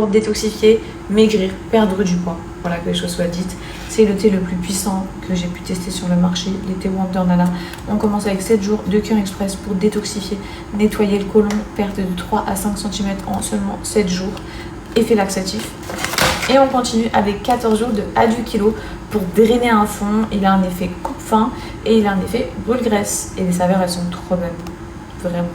Pour détoxifier, maigrir, perdre du poids. Voilà, que les choses soient dites. C'est le thé le plus puissant que j'ai pu tester sur le marché, les thés Wonder Nana. On commence avec 7 jours de cure express pour détoxifier, nettoyer le côlon, perte de 3 à 5 cm en seulement 7 jours. Effet laxatif. Et on continue avec 14 jours de Adu Kilo pour drainer à fond. Il a un effet coupe-faim et il a un effet brûle-graisse. Et les saveurs, elles sont trop bonnes. Vraiment.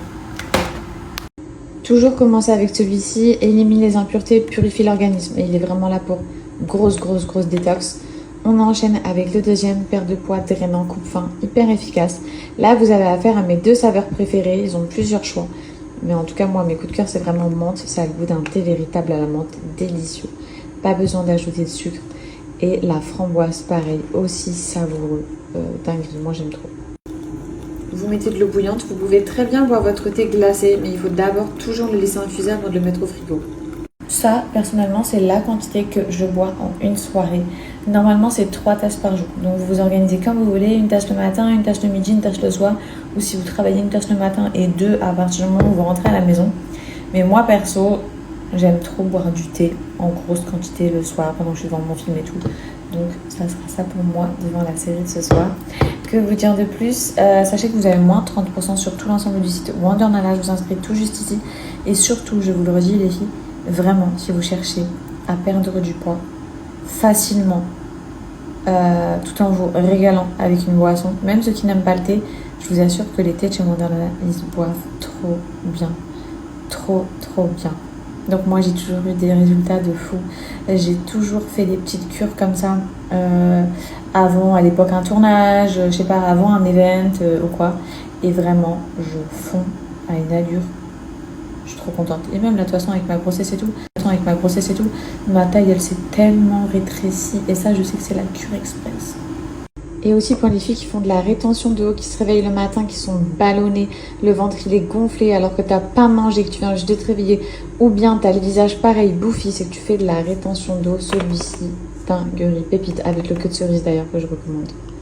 Toujours commencer avec celui-ci, élimine les impuretés, purifie l'organisme. Et il est vraiment là pour grosse détox. On enchaîne avec le deuxième, perte de poids, drainant, coupe-faim, hyper efficace. Là, vous avez affaire à mes 2 saveurs préférées. Ils ont plusieurs choix. Mais en tout cas, moi, mes coups de cœur, c'est vraiment menthe. Ça a le goût d'un thé véritable à la menthe, délicieux. Pas besoin d'ajouter de sucre. Et la framboise, pareil, aussi savoureux. Dinguerie, moi j'aime trop. Vous mettez de l'eau bouillante. Vous pouvez très bien boire votre thé glacé, mais il faut d'abord toujours le laisser infuser avant de le mettre au frigo. Ça, personnellement, c'est la quantité que je bois en une soirée. Normalement, c'est 3 tasses par jour. Donc, vous vous organisez comme vous voulez. Une tasse le matin, une tasse le midi, une tasse le soir. Ou si vous travaillez une tasse le matin et 2 à partir du moment où vous rentrez à la maison. Mais moi, perso, j'aime trop boire du thé en grosse quantité le soir pendant que je suis devant mon film et tout. Donc, ça sera ça pour moi devant la série de ce soir. Que vous dire de plus, sachez que vous avez moins de 30% sur tout l'ensemble du site Wonder Nana. Je vous inscris tout juste ici. Et surtout, je vous le redis les filles, vraiment, si vous cherchez à perdre du poids facilement, tout en vous régalant avec une boisson, même ceux qui n'aiment pas le thé, je vous assure que les thés de chez Wonder Nana, ils se boivent trop bien. Trop bien. Donc moi, j'ai toujours eu des résultats de fou. J'ai toujours fait des petites cures comme ça avant, à l'époque, un tournage, je sais pas, avant un event ou quoi. Et vraiment, je fonds à une allure. Je suis trop contente. Et même là, de toute façon, avec ma grossesse et tout, ma taille, elle s'est tellement rétrécie. Et ça, je sais que c'est la cure express. Et aussi pour les filles qui font de la rétention d'eau, qui se réveillent le matin, qui sont ballonnées, le ventre il est gonflé alors que tu n'as pas mangé, que tu viens juste de te réveiller, ou bien tu as le visage pareil bouffi, c'est que tu fais de la rétention d'eau, celui-ci, dinguerie, pépite, avec le queue de cerise d'ailleurs que je recommande.